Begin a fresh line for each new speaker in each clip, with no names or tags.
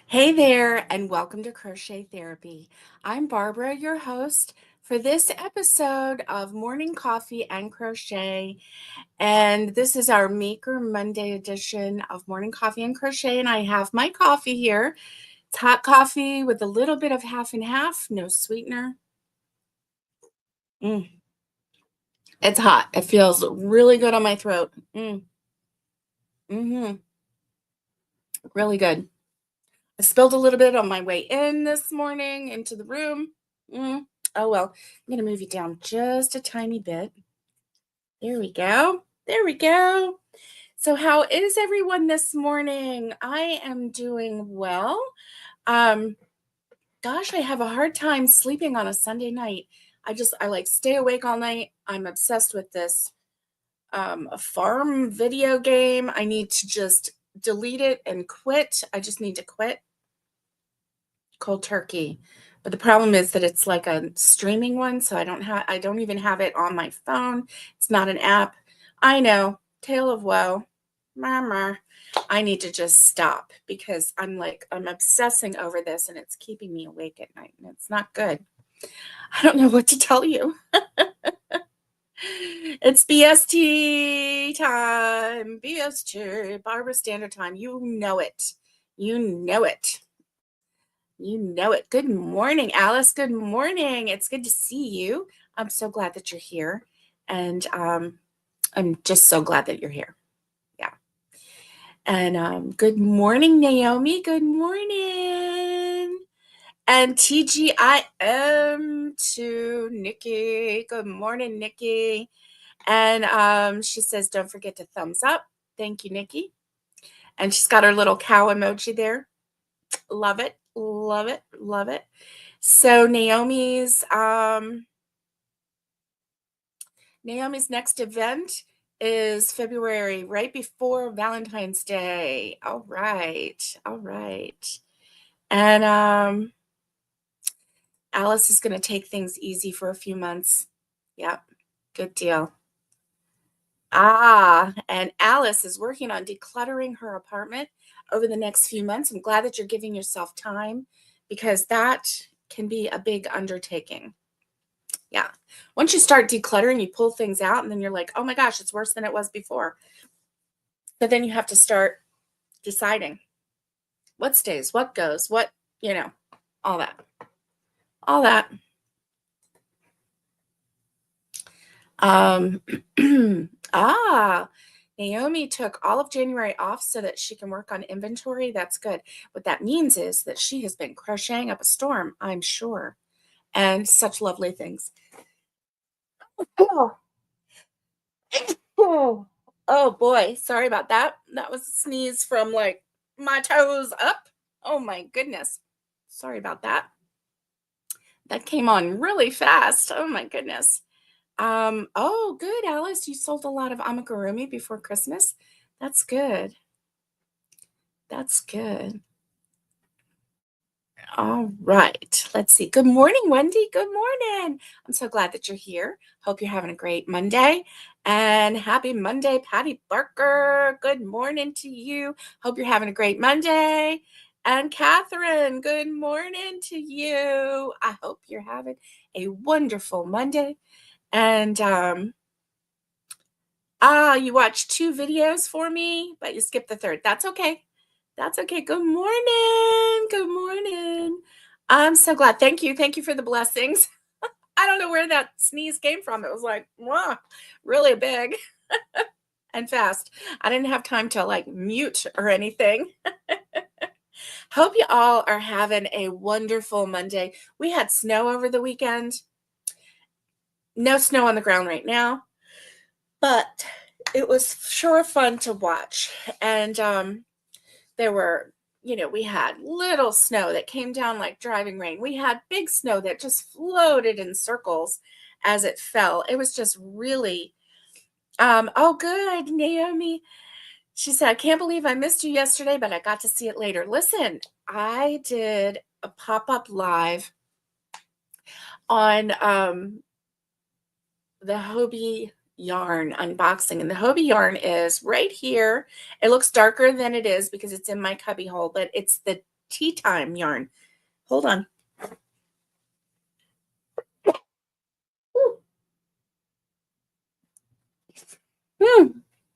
Hey there, and welcome to Crochet Therapy. I'm Barbara, your host for this episode of Morning Coffee and Crochet. And this is our Maker Monday edition of Morning Coffee and Crochet. And I have my coffee here. It's hot coffee with a little bit of half and half, no sweetener. Mm, it's hot. It feels really good on my throat. Mm-hmm. Really good. I spilled a little bit on my way in this morning into the room. Mm. Oh, well, I'm going to move you down just a tiny bit. There we go. There we go. So how is everyone this morning? I am doing well. Um, Gosh, I have a hard time sleeping on a Sunday night. I like stay awake all night. I'm obsessed with this a farm video game. I need to just delete it and quit. I just need to quit cold turkey. But the problem is that it's like a streaming one, so I don't even have it on my phone. It's not an app. I know, tale of woe. Murmur. I need to just stop because I'm obsessing over this and it's keeping me awake at night and it's not good. I don't know what to tell you. It's BST time. BST, Barbara Standard Time. You know it. You know it. You know it. Good morning, Alice. Good morning. It's good to see you. I'm so glad that you're here. And I'm just so glad that you're here. Yeah. And good morning, Naomi. Good morning. And TGIM to Nikki. Good morning, Nikki. And she says, don't forget to thumbs up. Thank you, Nikki. And she's got her little cow emoji there. Love it. Love it. Love it. So Naomi's next event is February, right before Valentine's Day. All right. All right. And Alice is going to take things easy for a few months. Yep. Good deal. And Alice is working on decluttering her apartment over the next few months. I'm glad that you're giving yourself time because that can be a big undertaking. Yeah. Once you start decluttering, you pull things out and then you're like, oh my gosh, it's worse than it was before. But then you have to start deciding what stays, what goes, all that. All that. Naomi took all of January off so that she can work on inventory. That's good. What that means is that she has been crocheting up a storm, I'm sure, and such lovely things. Oh, oh, oh boy. Sorry about that. That was a sneeze from like my toes up. Oh my goodness. Sorry about that. That came on really fast. Oh my goodness. Oh, good, Alice. You sold a lot of amigurumi before Christmas. That's good. That's good. All right. Let's see. Good morning, Wendy. Good morning. I'm so glad that you're here. Hope you're having a great Monday. And happy Monday, Patty Barker. Good morning to you. Hope you're having a great Monday. And Catherine, good morning to you. I hope you're having a wonderful Monday. And you watched 2 videos for me, but you skipped the third. That's okay. That's okay. Good morning. Good morning. I'm so glad. Thank you. Thank you for the blessings. I don't know where that sneeze came from. It was like, wow, really big and fast. I didn't have time to like mute or anything. Hope you all are having a wonderful Monday. We had snow over the weekend. No snow on the ground right now, but it was sure fun to watch. And there were, we had little snow that came down like driving rain. We had big snow that just floated in circles as it fell. It was just really, oh, good, Naomi. She said, I can't believe I missed you yesterday, but I got to see it later. Listen, I did a pop-up live on the Hobie yarn unboxing, and the Hobie yarn is right here. It looks darker than it is because it's in my cubby hole, but it's the tea time yarn. Hold on.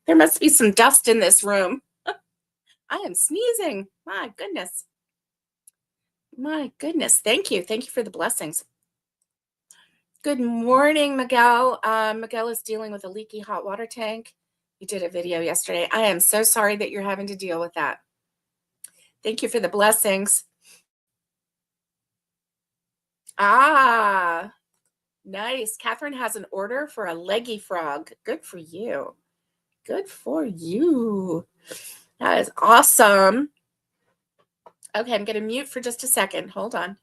There must be some dust in this room. I am sneezing. My goodness. My goodness. Thank you. Thank you for the blessings. Good morning, Miguel. Miguel is dealing with a leaky hot water tank. You did a video yesterday. I am so sorry that you're having to deal with that. Thank you for the blessings. Ah, nice. Catherine has an order for a leggy frog. Good for you. Good for you. That is awesome. Okay, I'm going to mute for just a second. Hold on.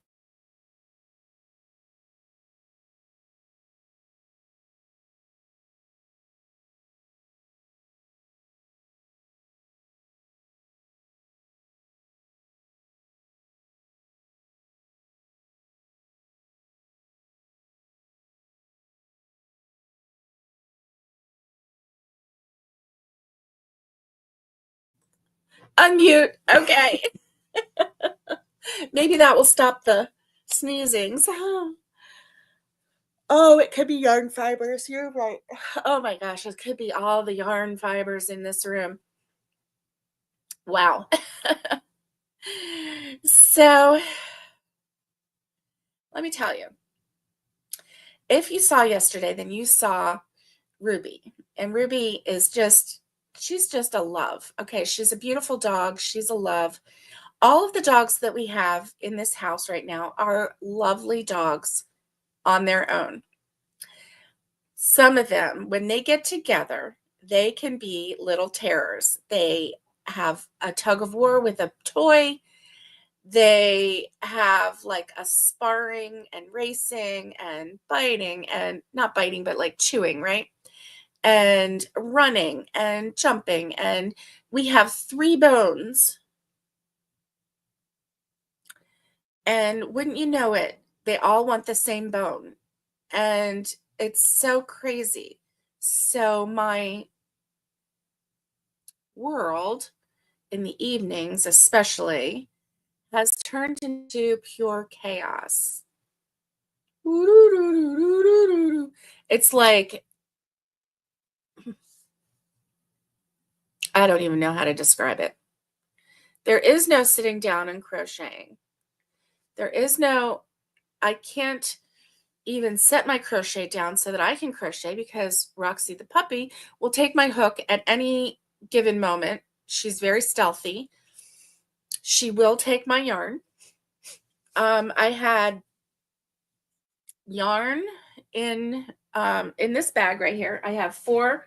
Unmute. Okay. Maybe that will stop the sneezings. Oh, it could be yarn fibers. You're right. Oh my gosh, it could be all the yarn fibers in this room. Wow. So, let me tell you. If you saw yesterday, then you saw Ruby. And Ruby is she's just a love. Okay, she's a beautiful dog. She's a love. All of the dogs that we have in this house right now are lovely dogs on their own. Some of them, when they get together, they can be little terrors. They have a tug of war with a toy. They have like a sparring and racing and biting, and not biting, but like chewing, right? And running and jumping. And we have 3 bones. And wouldn't you know it, they all want the same bone. And it's so crazy. So my world in the evenings, especially, has turned into pure chaos. It's like, I don't even know how to describe it. There is no sitting down and crocheting. There is no, I can't even set my crochet down so that I can crochet, because Roxy the puppy will take my hook at any given moment. She's very stealthy. She will take my yarn. I had yarn in this bag right here. I have four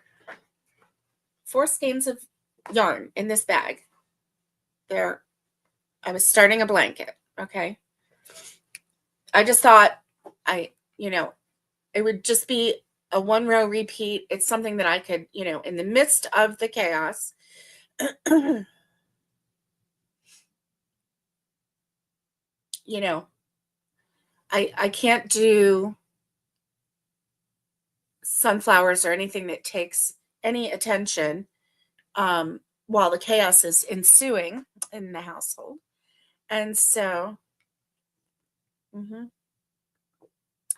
skeins of yarn in this bag. There, I was starting a blanket. Okay. I just thought it would just be a 1-row repeat. It's something that I could, in the midst of the chaos, I can't do sunflowers or anything that takes any attention while the chaos is ensuing in the household. And so,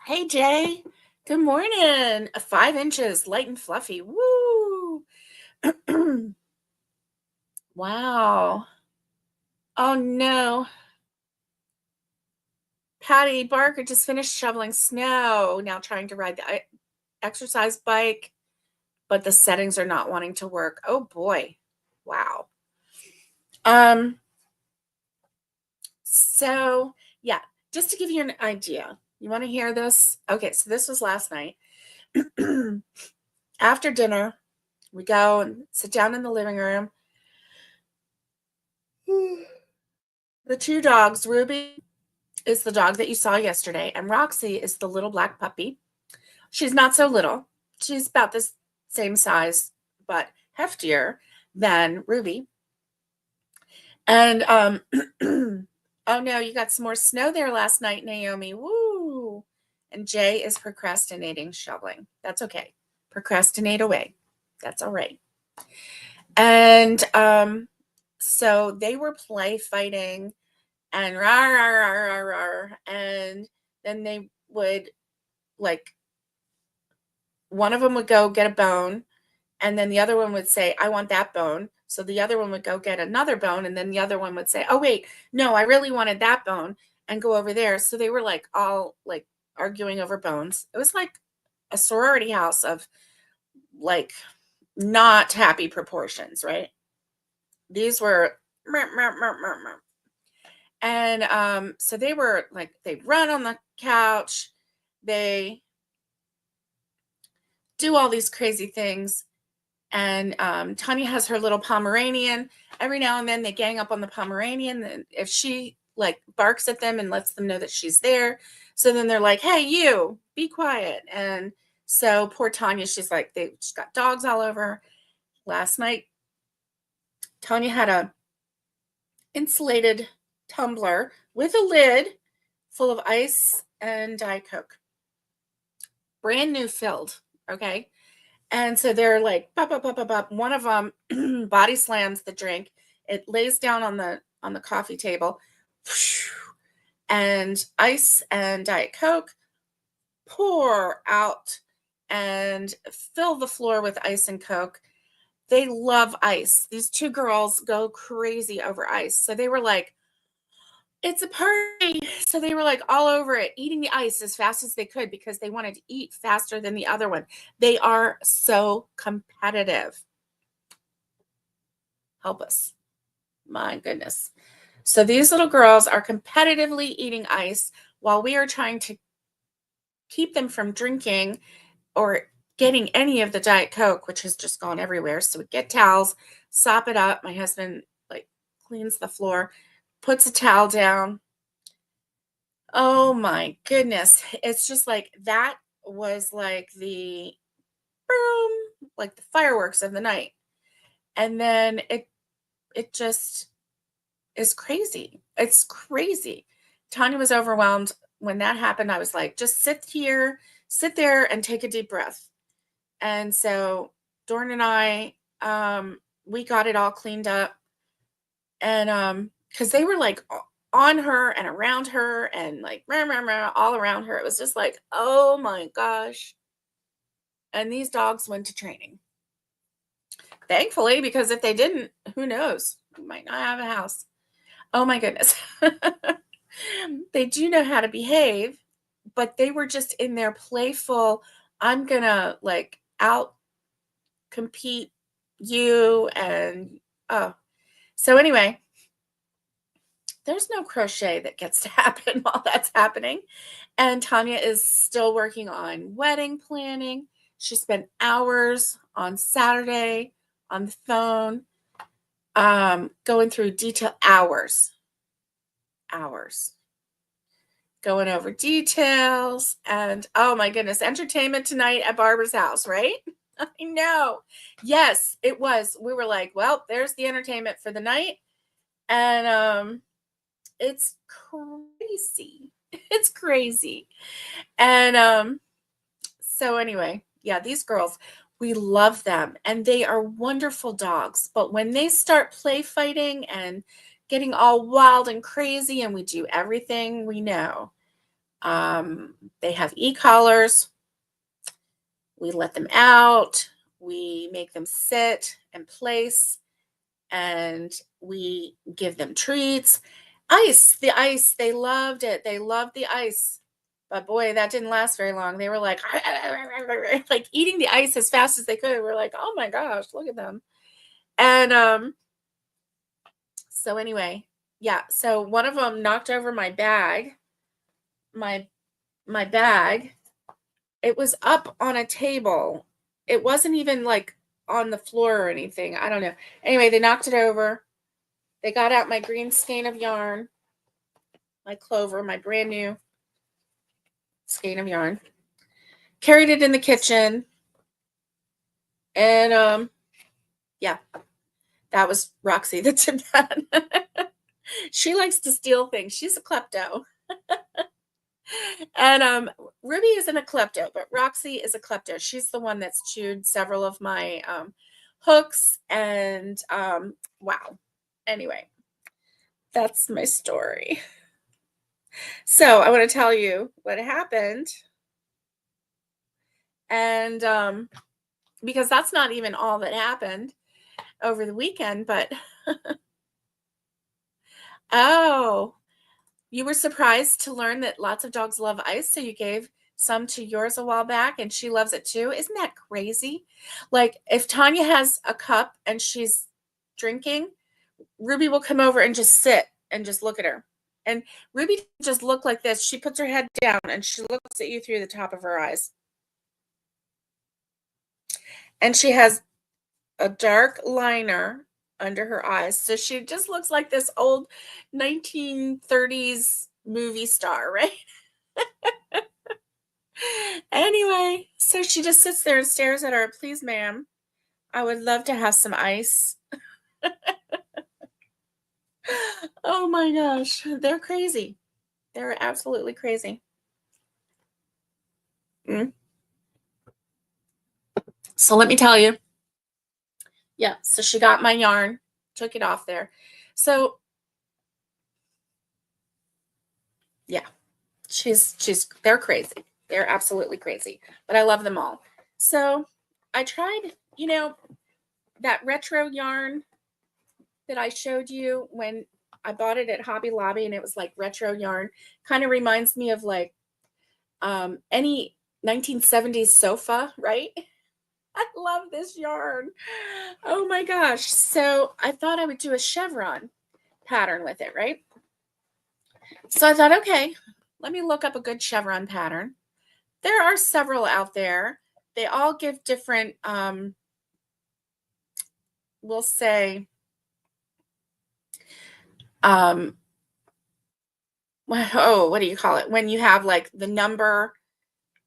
Hey, Jay. Good morning. 5 inches, light and fluffy. Woo. Wow. Oh, no. Patty Barker just finished shoveling snow, now trying to ride the exercise bike, but the settings are not wanting to work. Oh, boy. Wow. So, yeah, just to give you an idea, you want to hear this? Okay, so this was last night. After dinner, we go and sit down in the living room. The 2 dogs, Ruby is the dog that you saw yesterday, and Roxy is the little black puppy. She's not so little. She's about the same size, but heftier than Ruby. And oh no, you got some more snow there last night, Naomi. Woo! And Jay is procrastinating shoveling. That's okay. Procrastinate away. That's all right. And so they were play fighting and rah, rah, rah, rah, rah, and then they would, like, one of them would go get a bone, and then the other one would say, I want that bone. So the other one would go get another bone, and then the other one would say, oh wait, no, I really wanted that bone, and go over there. So they were like all like arguing over bones. It was like a sorority house of like not happy proportions, right? These were and so they were like, they run on the couch, they do all these crazy things. And Tanya has her little Pomeranian. Every now and then they gang up on the Pomeranian. And if she like barks at them and lets them know that she's there, so then they're like, hey, you, be quiet. And so poor Tanya, she's like, she's got dogs all over her. Last night, Tanya had a insulated tumbler with a lid full of ice and Diet Coke. Brand new filled, okay? And so they're like, bop, bop, bop, bop, bop. One of them body slams the drink. It lays down on the coffee table, and ice and Diet Coke pour out and fill the floor with ice and Coke. They love ice. These two girls go crazy over ice. So they were like, it's a party. So they were like all over it, eating the ice as fast as they could because they wanted to eat faster than the other one. They are so competitive. Help us. My goodness. So these little girls are competitively eating ice while we are trying to keep them from drinking or getting any of the Diet Coke, which has just gone everywhere. So we get towels, sop it up. My husband like cleans the floor, puts a towel down. Oh my goodness. It's just like that was like the boom, like the fireworks of the night. And then it just is crazy. It's crazy. Tanya was overwhelmed when that happened. I was like, just sit there and take a deep breath. And so Dorn and I, we got it all cleaned up. And because they were like on her and around her and like rah, rah, rah, all around her. It was just like, oh my gosh. And these dogs went to training. Thankfully, because if they didn't, who knows? We might not have a house. Oh my goodness. They do know how to behave, but they were just in their playful, I'm gonna like out compete you. And oh, so anyway, there's no crochet that gets to happen while that's happening. And Tanya is still working on wedding planning. She spent hours on Saturday on the phone, going through detail, hours going over details. And oh my goodness, entertainment tonight at Barbara's house, right? I know. Yes, it was. We were like, well, there's the entertainment for the night. And it's crazy. It's crazy. And so anyway, yeah, these girls, we love them and they are wonderful dogs. But when they start play fighting and getting all wild and crazy, and we do everything we know, they have e-collars. We let them out. We make them sit and place, and we give them treats. The ice, they loved it. They loved the ice. But boy, that didn't last very long. They were like, like eating the ice as fast as they could. We're like, oh my gosh, look at them. And so anyway, yeah. So one of them knocked over my bag. My bag. It was up on a table. It wasn't even like on the floor or anything. I don't know. Anyway, they knocked it over. They got out my green skein of yarn, my clover, my brand new skein of yarn, carried it in the kitchen. And yeah, that was Roxy that did that. She likes to steal things. She's a klepto. And Ruby isn't a klepto, but Roxy is a klepto. She's the one that's chewed several of my hooks. And wow. Anyway, That's my story. So I want to tell you what happened. And because that's not even all that happened over the weekend, but oh, you were surprised to learn that lots of dogs love ice, so you gave some to yours a while back and she loves it too. Isn't that crazy? Like if Tanya has a cup and she's drinking, Ruby will come over and just sit and just look at her. And Ruby just look like this. She puts her head down and she looks at you through the top of her eyes. And she has a dark liner under her eyes. So she just looks like this old 1930s movie star, right? Anyway, so she just sits there and stares at her. Please, ma'am, I would love to have some ice. Oh my gosh, they're crazy. They're absolutely crazy. So let me tell you. Yeah, so she got my yarn, took it off there. So yeah, they're crazy. They're absolutely crazy, but I love them all. So I tried, that retro yarn that I showed you when I bought it at Hobby Lobby, and it was like retro yarn. Kind of reminds me of like any 1970s sofa, right? I love this yarn. Oh my gosh. So I thought I would do a chevron pattern with it, right? So I thought, okay, let me look up a good chevron pattern. There are several out there. They all give different, we'll say, what do you call it? When you have like the number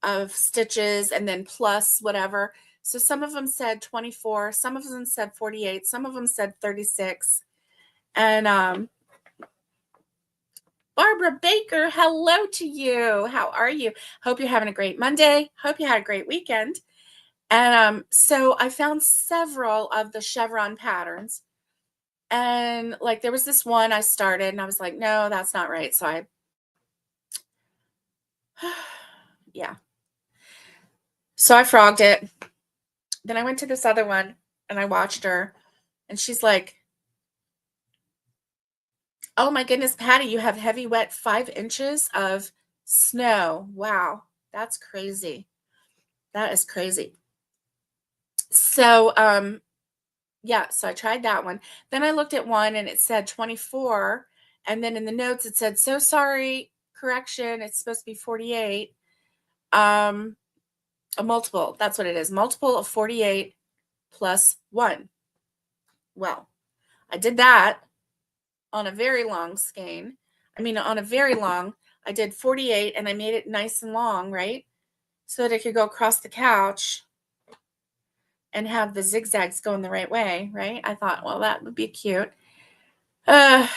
of stitches and then plus whatever. So some of them said 24, some of them said 48, some of them said 36. And Barbara Baker, hello to you. How are you? Hope you're having a great Monday. Hope you had a great weekend. And so I found several of the chevron patterns. And like there was this one I started and I was like, no, that's not right. So yeah. So I frogged it. Then I went to this other one and I watched her and she's like, oh my goodness, Patty, you have heavy, wet 5 inches of snow. Wow. That's crazy. That is crazy. So, yeah, so I tried that one. Then I looked at one and it said 24. And then in the notes, it said, so sorry, correction. It's supposed to be 48. A multiple. That's what it is. Multiple of 48 plus 1. Well, I did that on a very long skein. I did 48 and I made it nice and long, right? So that it could go across the couch and have the zigzags going the right way, right? I thought, well, that would be cute. No,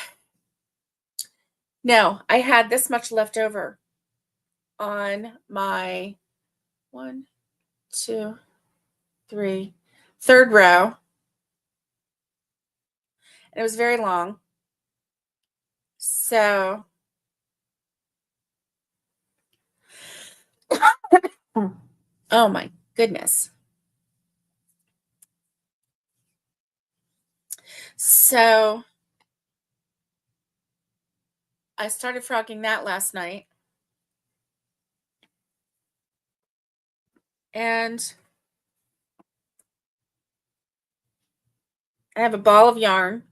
I had this much left over on my 1, 2, 3, third row. And it was very long. So oh my goodness. So I started frogging that last night. And I have a ball of yarn.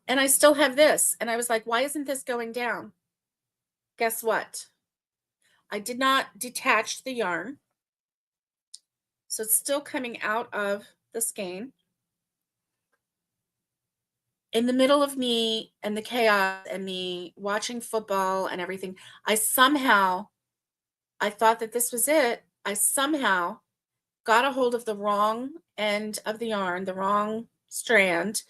And I still have this. And I was like, why isn't this going down? Guess what? I did not detach the yarn. So it's still coming out of the skein. In the middle of me and the chaos and me watching football and everything, I thought that this was it. I somehow got a hold of the wrong end of the yarn, the wrong strand,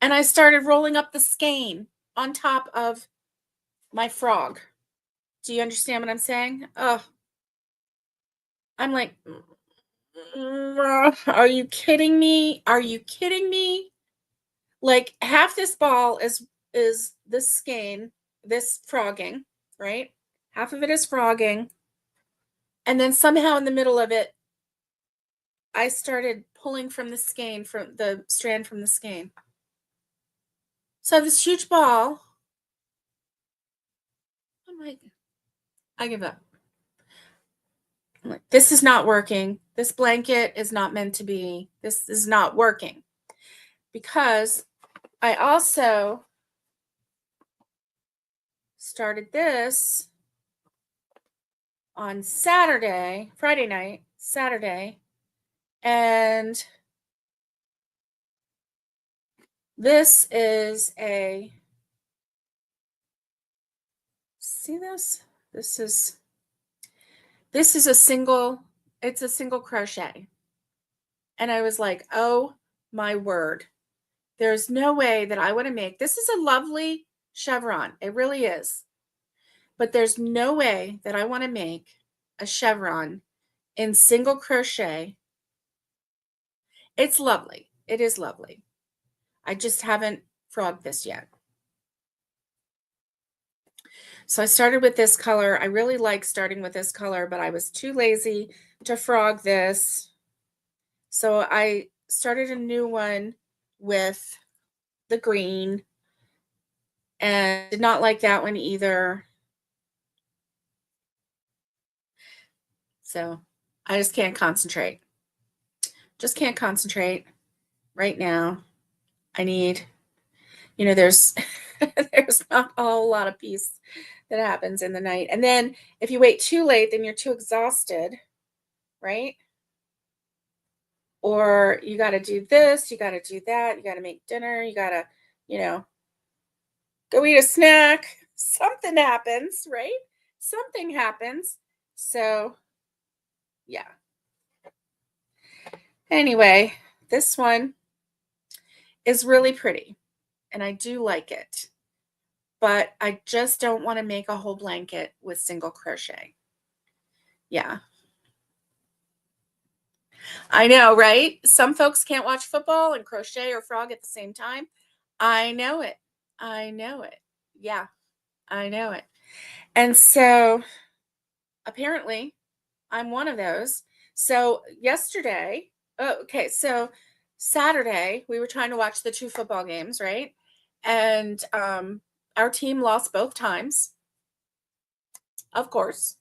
and I started rolling up the skein on top of my frog. Do you understand what I'm saying? Oh, I'm like, are you kidding me? Are you kidding me? like half this ball is this skein, this frogging, right? Half of it is frogging. And then somehow in the middle of it, I started pulling from the skein, from the strand from the skein. So I have this huge ball. I'm like, I give up. I'm like, this is not working. This blanket is not meant to be. This is not working. Because I also started this on Saturday, Friday night, Saturday, and this is a, see this? This is a single, it's a single crochet. And I was like, oh my word. There's no way that I want to make, this is a lovely chevron. It really is. But there's no way that I want to make a chevron in single crochet. It's lovely. It is lovely. I just haven't frogged this yet. So I started with this color. I really like starting with this color, but I was too lazy to frog this. So I started a new one with the green and did not like that one either. So I just can't concentrate. Just can't concentrate right now. I need, there's there's not a whole lot of peace that happens in the night. And then if you wait too late, then you're too exhausted, right? Or you got to do this, you got to do that, you got to make dinner, you got to, go eat a snack. Something happens, right? Something happens. So, yeah. Anyway, this one is really pretty and I do like it, but I just don't want to make a whole blanket with single crochet. Yeah. I know, right? Some folks can't watch football and crochet or frog at the same time. I know it. I know it. Yeah, I know it. And so apparently I'm one of those. So yesterday, okay, so Saturday, we were trying to watch the two football games, right? And our team lost both times, of course.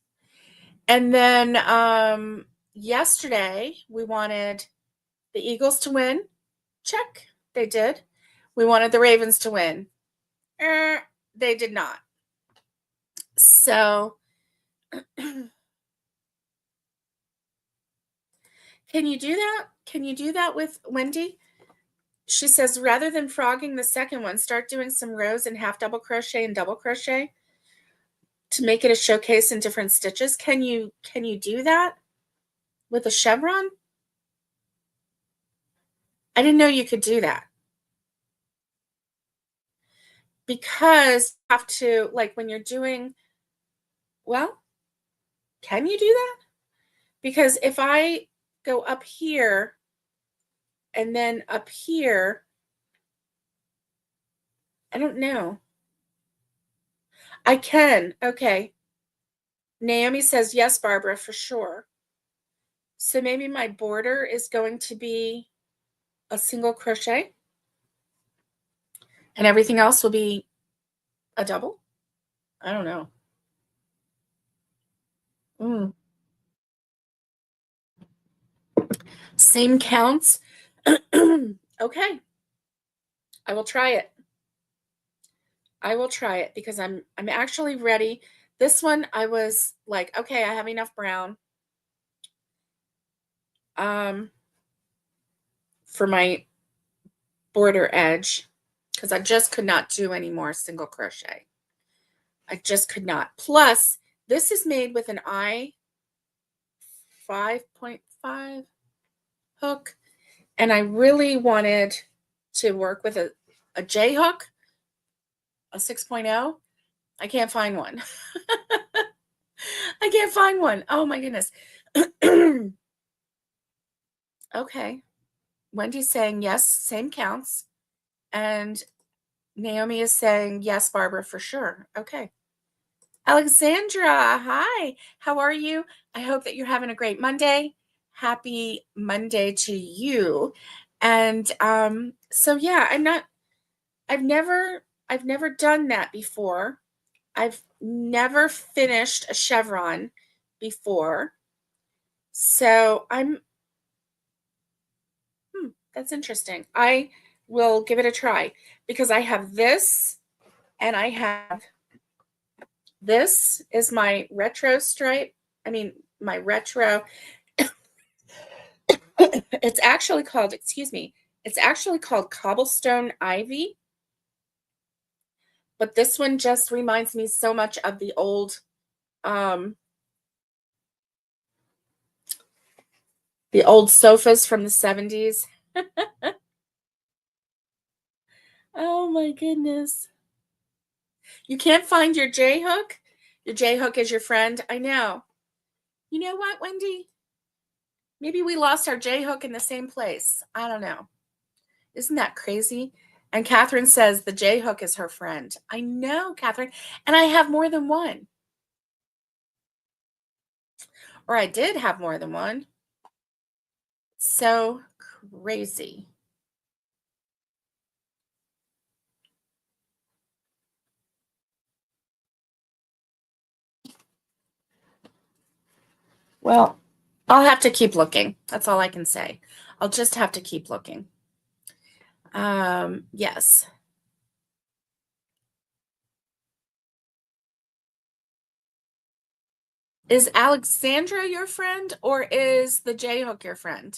And then yesterday, we wanted the Eagles to win. Check. They did. We wanted the Ravens to win. They did not. So, can you do that? Can you do that with Wendy? She says, rather than frogging the second one, start doing some rows and half double crochet and double crochet to make it a showcase in different stitches. Can you do that with a chevron? I didn't know you could do that. Because you have to, like when you're doing, well, can you do that? Because if I go up here and then up here, I don't know. I can. Okay. Naomi says, yes, Barbara, for sure. So maybe my border is going to be a single crochet and everything else will be a double. I don't know. Same counts. Okay. I will try it. I will try it because I'm actually ready. This one I was like, okay, I have enough brown for my border edge because I just could not do any more single crochet. I just could not. Plus, this is made with an I 5.5 hook, and I really wanted to work with a J hook, a 6.0. I can't find one. I can't find one. Oh my goodness. Okay. Wendy's saying yes, same counts. And Naomi is saying, yes, Barbara, for sure. Okay. Alexandra, hi. How are you? I hope that you're having a great Monday. Happy Monday to you. And so yeah, I've never done that before. I've never finished a chevron before. So that's interesting. I will give it a try because I have this and I have this is my retro stripe. I mean, my retro. It's actually called, excuse me, it's actually called Cobblestone Ivy. But this one just reminds me so much of um, the old sofas from the 70s. Oh my goodness. You can't find your J hook? Your J hook is your friend? I know. You know what, Wendy? Maybe we lost our J hook in the same place. I don't know. Isn't that crazy? And Catherine says the J hook is her friend. I know, Catherine. And I have more than one. Or I did have more than one. So crazy. Well, I'll have to keep looking. That's all I can say. I'll just have to keep looking. Yes. Is Alexandra your friend or is the J hook your friend?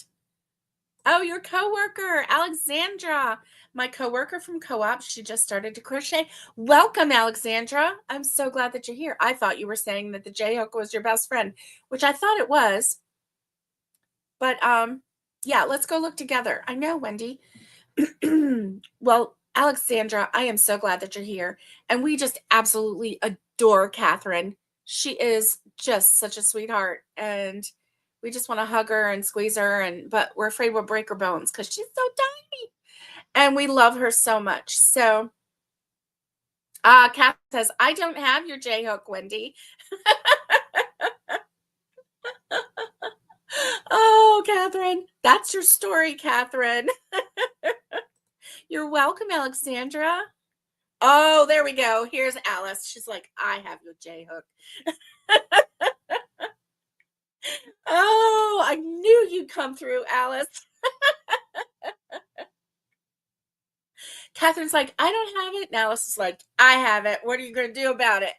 Oh, your coworker, Alexandra, my coworker from co-op. She just started to crochet. Welcome, Alexandra. I'm so glad that you're here. I thought you were saying that the J hook was your best friend, which I thought it was. But yeah, let's go look together. I know, Wendy. Well, Alexandra, I am so glad that you're here. And we just absolutely adore Catherine. She is just such a sweetheart. And we just want to hug her and squeeze her. But we're afraid we'll break her bones because she's so tiny. And we love her so much. So Catherine says, I don't have your J hook, Wendy. Oh, Catherine, that's your story, Catherine. You're welcome, Alexandra. Oh, there we go. Here's Alice. She's like, I have your J hook. Oh, I knew you'd come through, Alice. Catherine's like, I don't have it. And Alice is like, I have it. What are you going to do about it?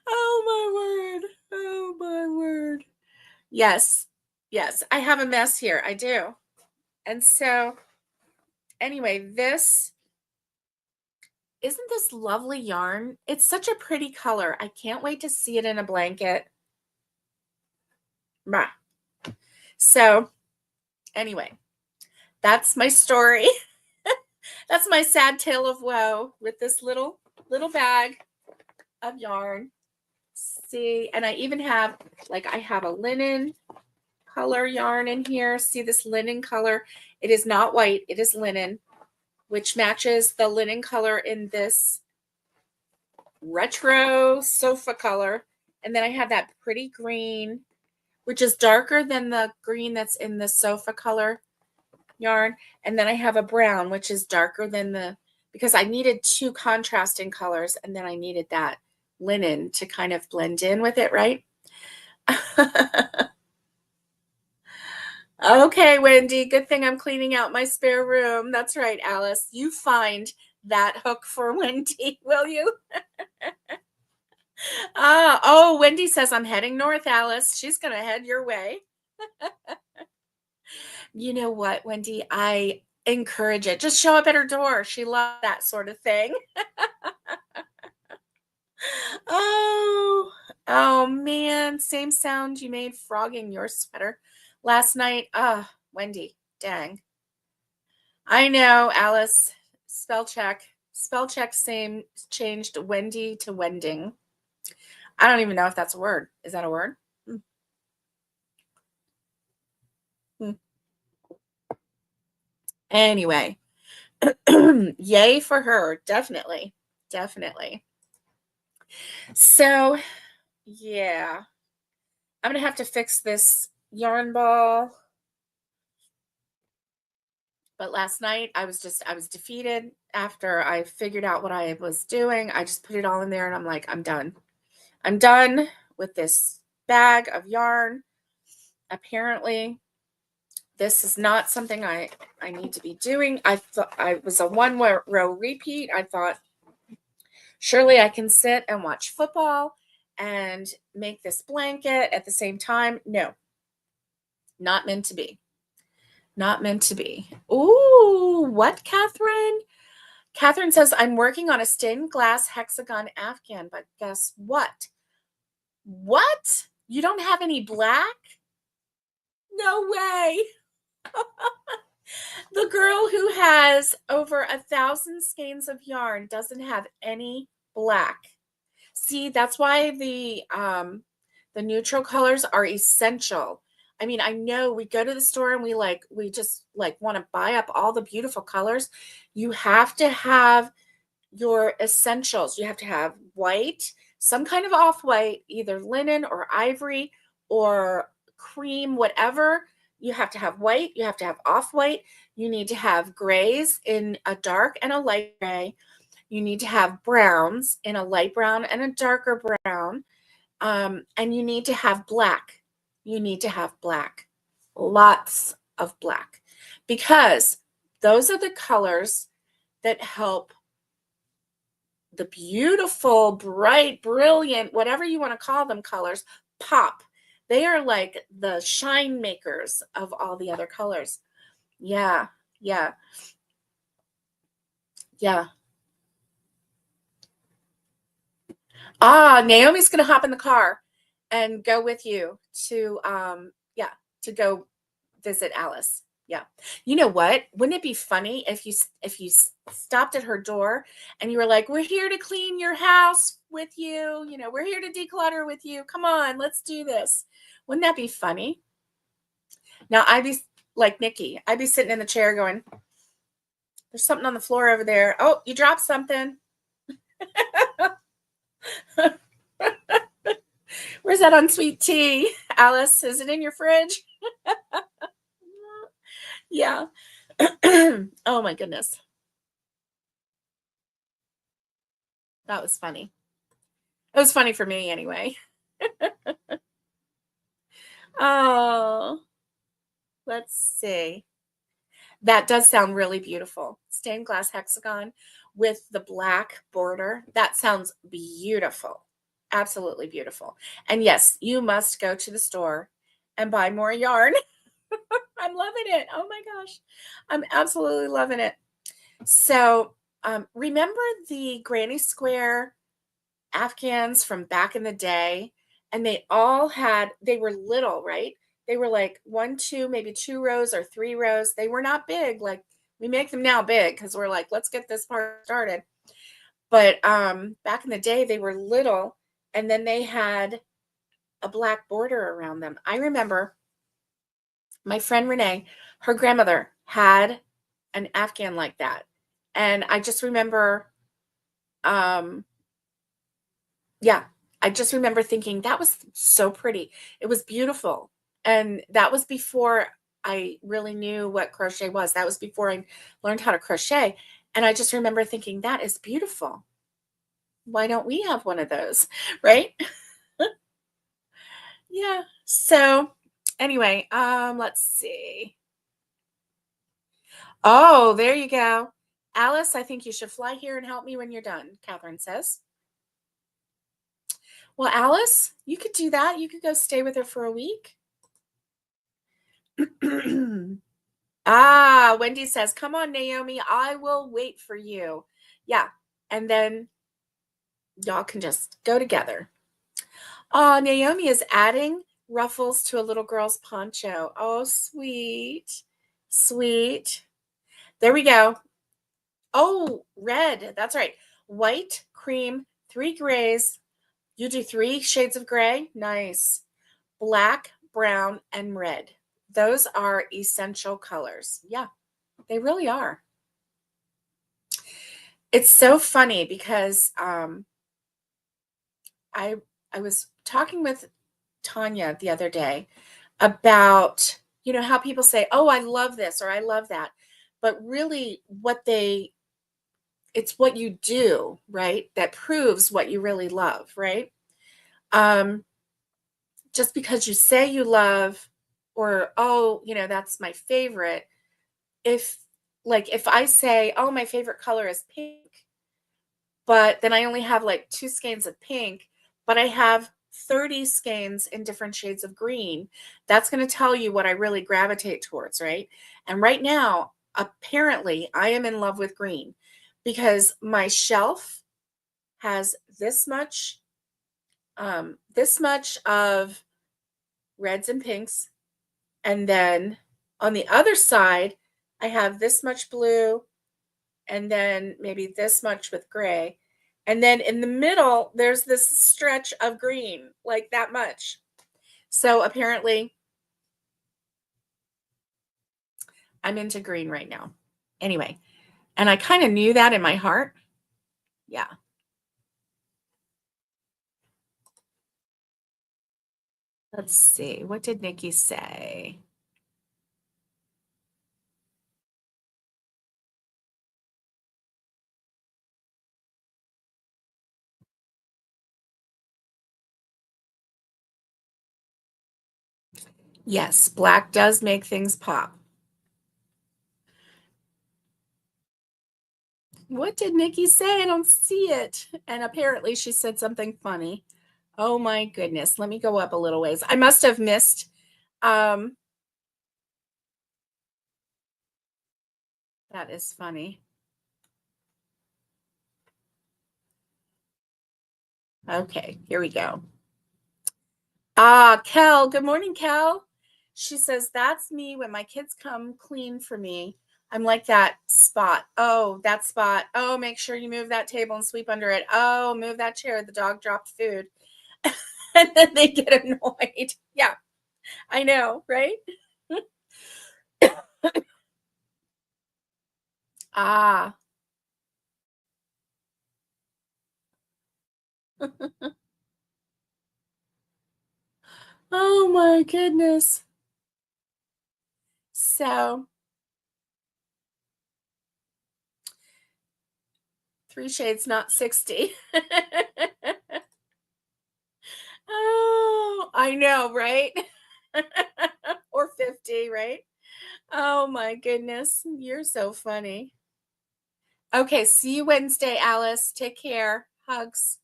Oh, my word. Oh, my word. Yes. Yes. I have a mess here. I do. And so, anyway, isn't this lovely yarn? It's such a pretty color. I can't wait to see it in a blanket. Bah. So, anyway, that's my story. That's my sad tale of woe with this little bag of yarn. See, and I even have, like, I have a linen color yarn in here. See this linen color? It is not white, it is linen, which matches the linen color in this retro sofa color. And then I have that pretty green, which is darker than the green that's in the sofa color yarn. And then I have a brown, which is darker than because I needed two contrasting colors, and then I needed that linen to kind of blend in with it, right? Okay, Wendy, good thing I'm cleaning out my spare room. That's right, Alice. You find that hook for Wendy, will you? Oh, Wendy says I'm heading north, Alice. She's going to head your way. You know what, Wendy? I encourage it. Just show up at her door. She loves that sort of thing. Oh man, same sound you made frogging your sweater last night. Wendy, dang. I know, Alice. Spell check. Spell check same changed Wendy to Wending. I don't even know if that's a word. Is that a word? Hmm. Anyway, yay for her. Definitely. Definitely. So, yeah, I'm going to have to fix this yarn ball. But last night I was defeated after I figured out what I was doing. I just put it all in there and I'm like, I'm done. I'm done with this bag of yarn. Apparently, this is not something I need to be doing. I thought I was a one row repeat. I thought surely I can sit and watch football and make this blanket at the same time. No, not meant to be. Not meant to be. Ooh, what, Catherine? Catherine says, I'm working on a stained glass hexagon Afghan, but guess what? What? You don't have any black? No way. The girl who has over 1,000 skeins of yarn doesn't have any black. See, that's why the neutral colors are essential. I mean, I know we go to the store and we just like want to buy up all the beautiful colors. You have to have your essentials. You have to have white, some kind of off-white, either linen or ivory or cream, whatever. You have to have white, you have to have off-white. You need to have grays in a dark and a light gray. You need to have browns in a light brown and a darker brown. And you need to have black. You need to have black. Lots of black. Because those are the colors that help the beautiful, bright, brilliant, whatever you want to call them, colors pop. They are like the shine makers of all the other colors. Yeah, yeah, yeah. Naomi's going to hop in the car and go with you to, yeah, to go visit Alice. Yeah. You know what? Wouldn't it be funny if you stopped at her door and you were like, "We're here to clean your house with you. You know, we're here to declutter with you. Come on, let's do this." Wouldn't that be funny? Now I'd be like Nikki. I'd be sitting in the chair going, "There's something on the floor over there. Oh, you dropped something." Where's that unsweet tea, Alice? Is it in your fridge? Yeah. Oh my goodness. That was funny. It was funny for me anyway. Oh, let's see. That does sound really beautiful. Stained glass hexagon with the black border. That sounds beautiful. Absolutely beautiful. And yes, you must go to the store and buy more yarn. I'm loving it. Oh my gosh. I'm absolutely loving it. So, remember the Granny Square Afghans from back in the day? And they were little, right? They were like one, two, maybe 2 rows or 3 rows. They were not big. Like we make them now big because we're like, let's get this part started. But back in the day, they were little and then they had a black border around them. I remember my friend Renee, her grandmother had an Afghan like that. And I just remember, um, yeah, I just remember thinking that was so pretty. It was beautiful. And that was before I really knew what crochet was. That was before I learned how to crochet. And I just remember thinking, that is beautiful. Why don't we have one of those? Right? Yeah. So anyway, let's see. Oh, there you go. Alice, I think you should fly here and help me when you're done, Catherine says. Well, Alice, you could do that. You could go stay with her for a week. Wendy says, come on, Naomi, I will wait for you. Yeah. And then y'all can just go together. Naomi is adding ruffles to a little girl's poncho. Oh, sweet. Sweet. There we go. Oh, red. That's right. White, cream, 3 grays. You do 3 shades of gray. Nice. Black, brown, and red. Those are essential colors. Yeah. They really are. It's so funny because I I was talking with Tanya the other day about, how people say, "Oh, I love this," or "I love that." But really it's what you do, right? That proves what you really love, right? Um, just because you say you love, or, "Oh, that's my favorite." If if I say, "Oh, my favorite color is pink," but then I only have like 2 skeins of pink, but I have 30 skeins in different shades of green. That's going to tell you what I really gravitate towards, right? And right now, apparently, I am in love with green because my shelf has this much of reds and pinks, and then on the other side, I have this much blue, and then maybe this much with gray. And then in the middle, there's this stretch of green, like that much. So apparently, I'm into green right now. Anyway, and I kind of knew that in my heart. Yeah. Let's see. What did Nikki say? Yes, black does make things pop. What did Nikki say? I don't see it. And apparently she said something funny. Oh my goodness. Let me go up a little ways. I must have missed. Um, that is funny. Okay, here we go. Kel. Good morning, Kel. She says, "That's me when my kids come clean for me. I'm like that spot. Oh, that spot. Oh, make sure you move that table and sweep under it. Oh, move that chair. The dog dropped food." And then they get annoyed. Yeah, I know, right? Ah. Oh my goodness. So, 3 shades, not 60. Oh, I know, right? Or 50, right? Oh my goodness. You're so funny. Okay, see you Wednesday, Alice. Take care. Hugs.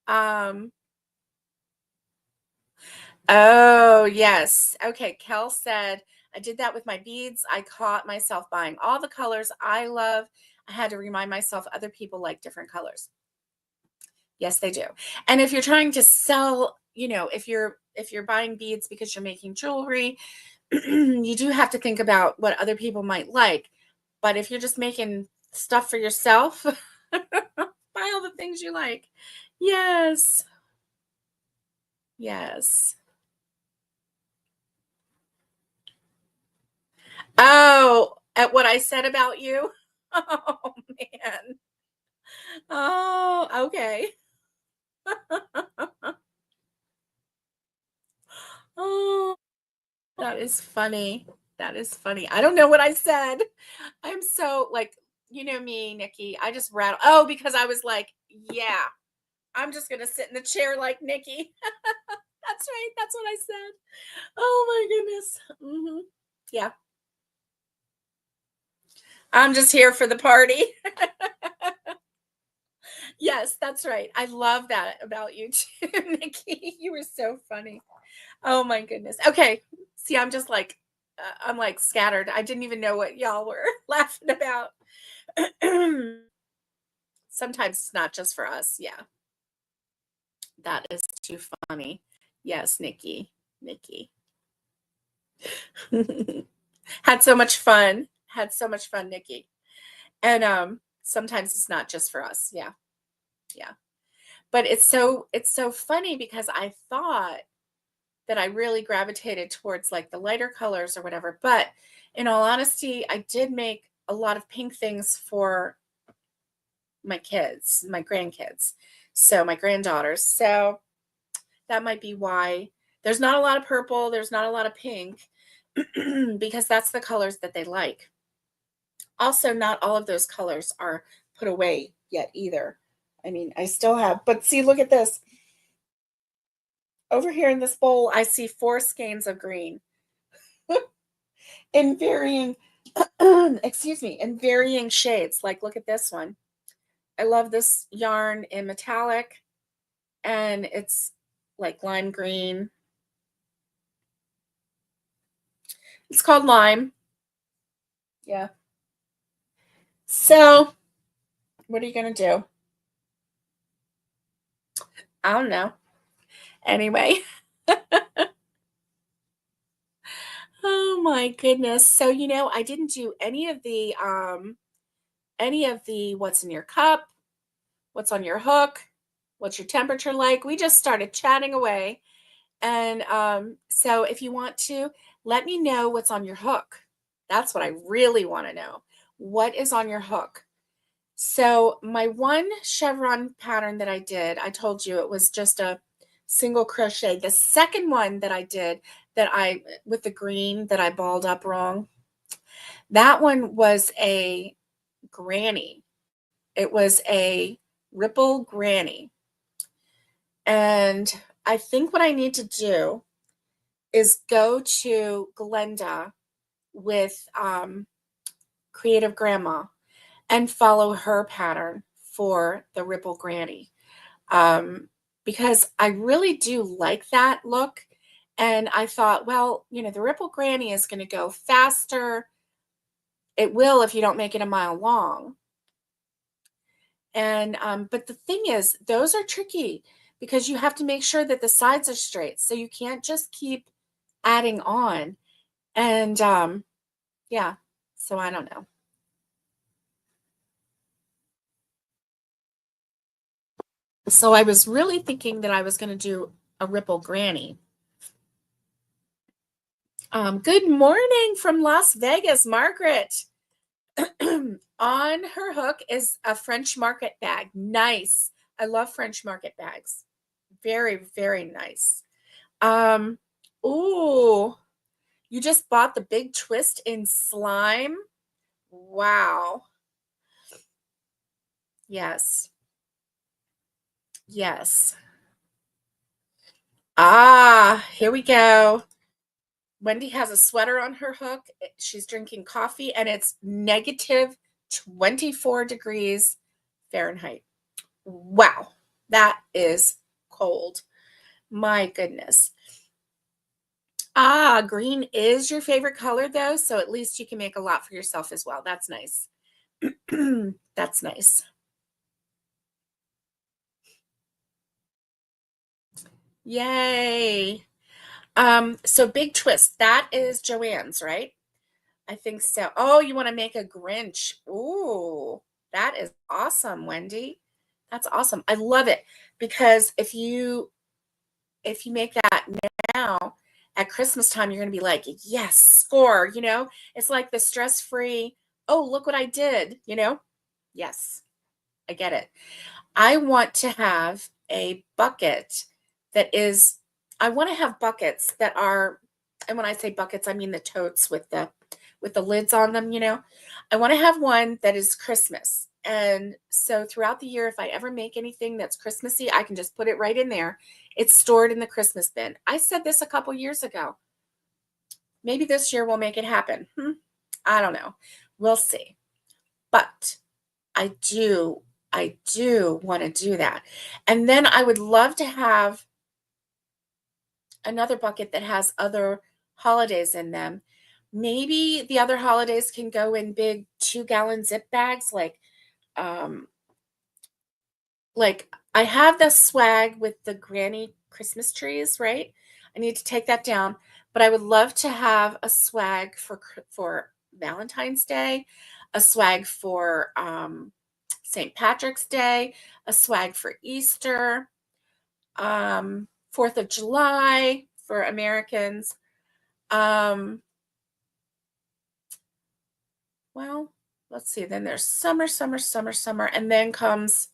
Um, oh, yes. Okay, Kel said, "I did that with my beads. I caught myself buying all the colors I love. I had to remind myself other people like different colors." Yes, they do. And if you're trying to sell, if you're buying beads because you're making jewelry, you do have to think about what other people might like. But if you're just making stuff for yourself, buy all the things you like. Yes. Yes. Oh, at what I said about you? Oh, man. Oh, okay. Oh, that is funny. That is funny. I don't know what I said. I'm so like, me, Nikki. I just rattle. Oh, because I was like, yeah, I'm just gonna sit in the chair like Nikki. That's right. That's what I said. Oh my goodness. Yeah, I'm just here for the party. Yes, that's right. I love that about you too, Nikki. You were so funny. Oh my goodness. Okay. See, I'm like scattered. I didn't even know what y'all were laughing about. Sometimes it's not just for us. Yeah, that is too funny. Yes, Nikki. Nikki. Had so much fun. Had so much fun, Nikki. And sometimes it's not just for us. Yeah. Yeah. But it's so funny because I thought that I really gravitated towards like the lighter colors or whatever. But In all honesty, I did make a lot of pink things for my kids, my grandkids, so my granddaughters. So that might be why there's not a lot of purple, there's not a lot of pink, because that's the colors that they like. Also, not all of those colors are put away yet either. I mean, I still have, but see, look at this. Over here in this bowl, I see 4 skeins of green in varying, excuse me, in varying shades. Like, look at this one. I love this yarn in metallic, and it's like lime green. It's called lime. Yeah. So, what are you going to do? I don't know. Anyway. Oh my goodness. So, I didn't do any of the what's in your cup, what's on your hook, what's your temperature like. We just started chatting away. And so if you want to, let me know what's on your hook. That's what I really want to know. What is on your hook? So my one chevron pattern that I did, I told you it was just a single crochet. The second one that I did with the green that I balled up wrong, that one was a granny. It was a ripple granny. And I think what I need to do is go to Glenda with Creative Grandma and follow her pattern for the ripple granny, because I really do like that look. And I thought, well, the ripple granny is going to go faster. It will if you don't make it a mile long. And but the thing is, those are tricky because you have to make sure that the sides are straight. So you can't just keep adding on. And yeah, so I don't know. So I was really thinking that I was going to do a ripple granny. Good morning from Las Vegas, Margaret. On her hook is a French market bag. Nice. I love French market bags. Very, very nice. Ooh, you just bought the big twist in slime. Wow. Yes. Yes. Ah, here we go. Wendy has a sweater on her hook. She's drinking coffee, and it's negative 24 degrees Fahrenheit. Wow, that is cold. My goodness. Ah, green is your favorite color, though, so at least you can make a lot for yourself as well. That's nice. That's nice. Yay. So big twist. That is Joanne's, right? I think so. Oh, you want to make a Grinch. Ooh, that is awesome, Wendy. That's awesome. I love it because if you make that now at Christmas time, you're going to be like, yes, score, It's like the stress-free, oh, look what I did. Yes, I get it. I want to have a bucket that is, I want to have buckets that are, and when I say buckets, I mean the totes with the lids on them. I want to have one that is Christmas. And so throughout the year, if I ever make anything that's Christmassy, I can just put it right in there. It's stored in the Christmas bin. I said this a couple years ago. Maybe this year we'll make it happen. I don't know. We'll see. But I do want to do that. And then I would love to have another bucket that has other holidays in them. Maybe the other holidays can go in big 2-gallon zip bags, um like I have the swag with the granny Christmas trees, right? I need to take that down, but I would love to have a swag for Valentine's Day, a swag for St. Patrick's Day, a swag for Easter, 4th of July for Americans. Um, Well, let's see. Then there's summer, summer, summer, summer. And then comes,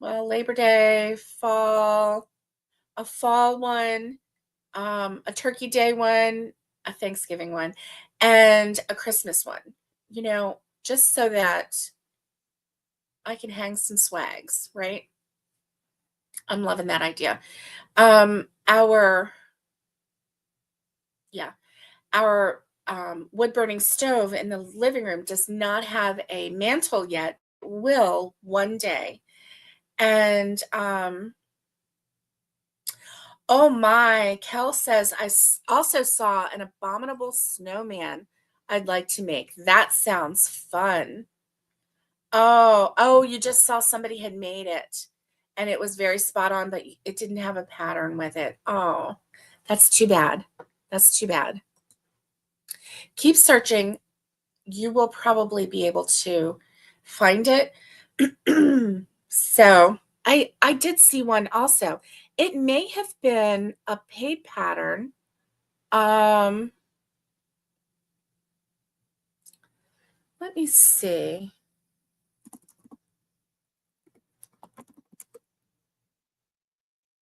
well, Labor Day, fall, a fall one, a Turkey Day one, a Thanksgiving one, and a Christmas one, just so that I can hang some swags, right? I'm loving that idea. Our yeah, our wood burning stove in the living room does not have a mantle yet. Will one day. And oh my, Kel says I also saw an abominable snowman I'd like to make. That sounds fun. Oh, you just saw somebody had made it and it was very spot on, but it didn't have a pattern with it. Oh, that's too bad. That's too bad. Keep searching. You will probably be able to find it. So I did see one also. It may have been a paid pattern. Let me see.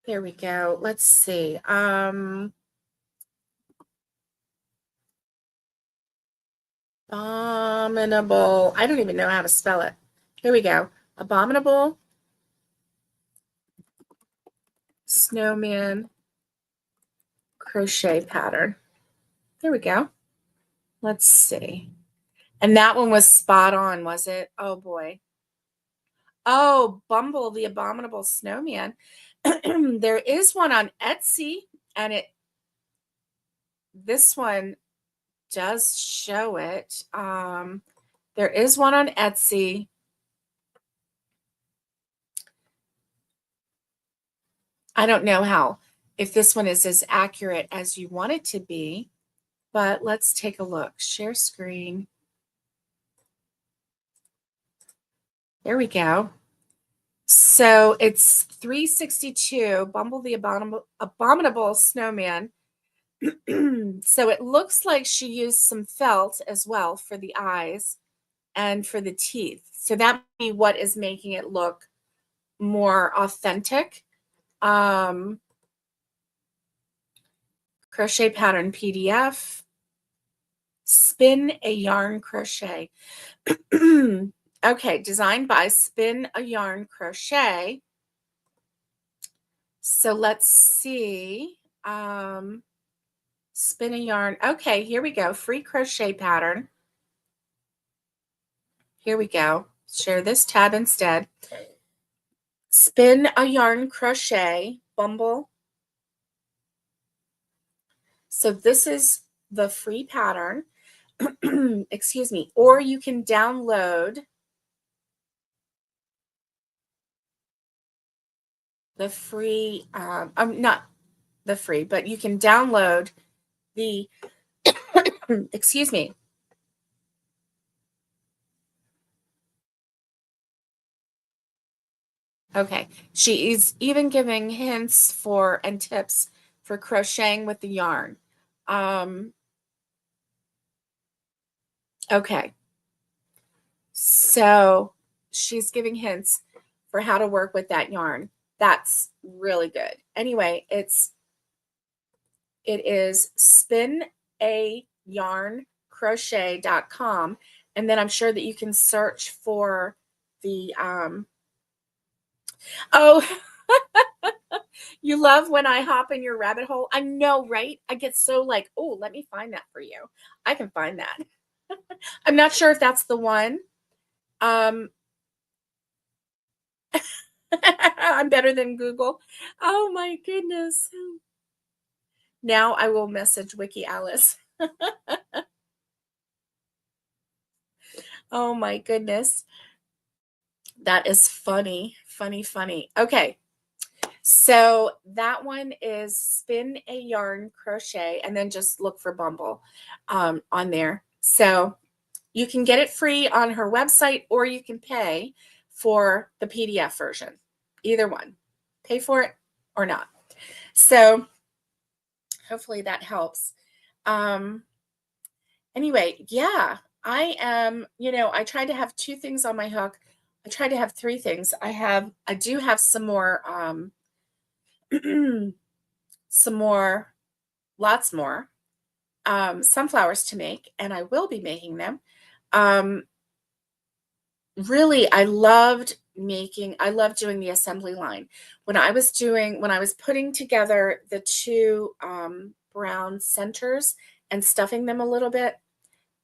There we go. Let's see. Abominable. I don't even know how to spell it. Here we go. Abominable snowman crochet pattern. There we go. Let's see. And that one was spot on, was it? Oh boy. Oh, Bumble the Abominable Snowman. There is one on Etsy, and this one does show it. There is one on Etsy. I don't know if this one is as accurate as you want it to be, but let's take a look. Share screen. There we go. So it's 362, Bumble the Abominable Snowman. So it looks like she used some felt as well for the eyes and for the teeth. So that would be what is making it look more authentic. Crochet pattern PDF. Spin a yarn crochet. Okay, designed by Spin a Yarn Crochet. So let's see. Spin a yarn. Okay, here we go. Free crochet pattern. Here we go. Share this tab instead. Spin a yarn crochet, Bumble. So this is the free pattern. Excuse me. Or you can download the free, not the free, but you can download the, excuse me. Okay, she is even giving hints for and tips for crocheting with the yarn. Okay, so she's giving hints for how to work with that yarn. That's really good. Anyway, it is spinayarncrochet.com, and then I'm sure that you can search for the oh. You love when I hop in your rabbit hole. I know, right? I get so like, oh, let me find that for you. I can find that. I'm not sure if that's the one. I'm better than Google. Oh my goodness. Now I will message Wiki Alice. Oh my goodness. That is funny, funny, funny. Okay. So that one is Spin a Yarn Crochet, and then just look for Bumble on there. So you can get it free on her website, or you can pay for the PDF version. Either one. Pay for it or not. So hopefully that helps. Anyway, yeah. I am, I tried to have 2 things on my hook. I tried to have 3 things. I do have some more, some more, lots more, sunflowers to make, and I will be making them. Um, Really, I loved doing the assembly line. When I was putting together the 2, brown centers and stuffing them a little bit,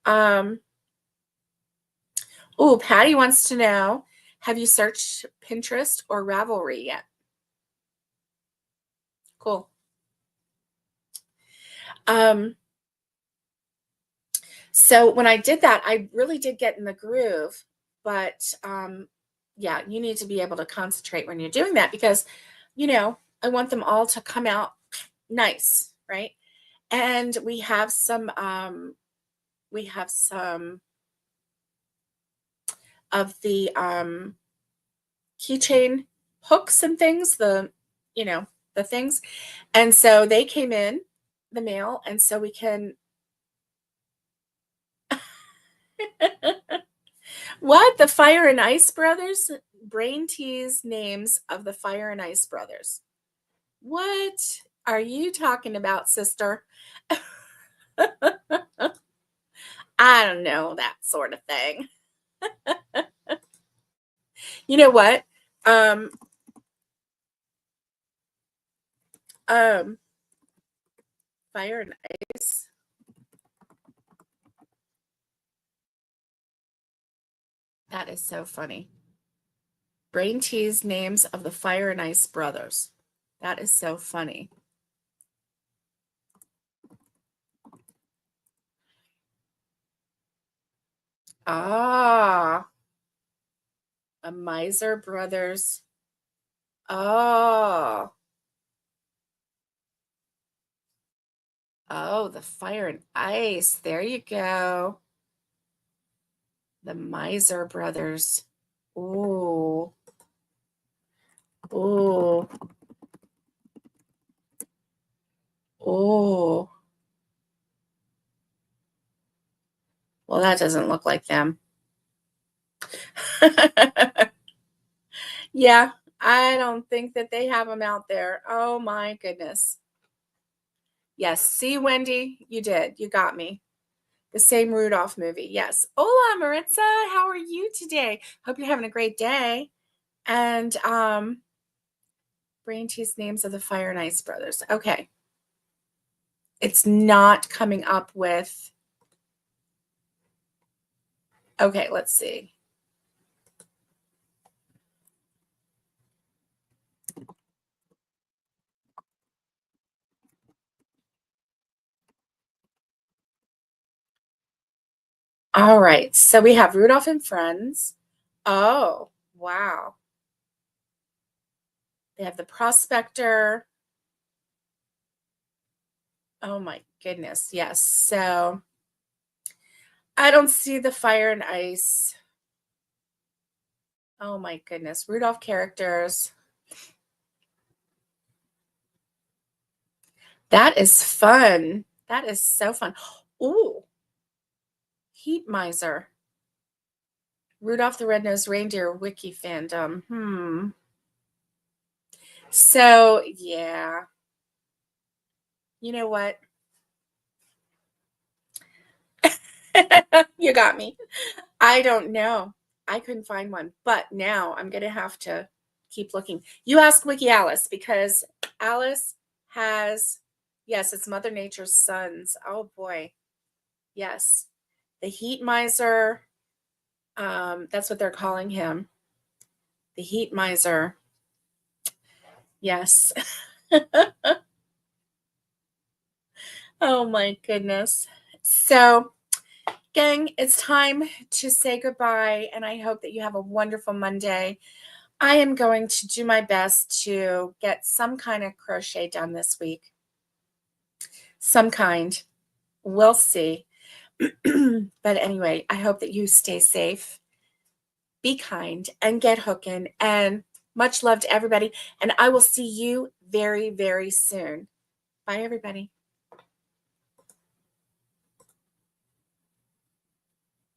um oh, Patty wants to know, have you searched Pinterest or Ravelry yet? Cool. Um, so when I did that, I really did get in the groove, but yeah, you need to be able to concentrate when you're doing that because, I want them all to come out nice, right? And we have some of the keychain hooks and things, you know, the things. And so they came in the mail, and so we can what? The Fire and Ice Brothers? Brain tease names of the Fire and Ice Brothers. What are you talking about, sister? I don't know, that sort of thing. You know what? Um, um, Fire and Ice. That is so funny. Brain tease names of the Fire and Ice Brothers. That is so funny. Ah, a Miser Brothers. Oh, oh, the Fire and Ice. There you go. The Miser Brothers. Ooh, ooh, ooh. Well, that doesn't look like them. Yeah, I don't think that they have them out there. Oh my goodness. Yes, see, Wendy, you did. You got me. The same Rudolph movie. Yes. Hola, Maritza. How are you today? Hope you're having a great day. And Brain Tease names of the Fire and Ice Brothers. Okay. It's not coming up with. Okay, let's see. All right. So we have Rudolph and Friends. Oh, wow. They have the Prospector. Oh my goodness. Yes. So I don't see the Fire and Ice. Oh my goodness. Rudolph characters. That is fun. That is so fun. Ooh, Heat Miser. Rudolph the Red-Nosed Reindeer wiki fandom. So, yeah. You know what? You got me. I don't know. I couldn't find one, but now I'm going to have to keep looking. You ask Wiki Alice because Alice has, yes, it's Mother Nature's sons. Oh boy. Yes. The Heat Miser. That's what they're calling him. The Heat Miser. Yes. Oh my goodness. So, gang, it's time to say goodbye, and I hope that you have a wonderful Monday. I am going to do my best to get some kind of crochet done this week. Some kind. We'll see. But anyway, I hope that you stay safe, be kind, and get hooking. And much love to everybody. And I will see you very, very soon. Bye, everybody.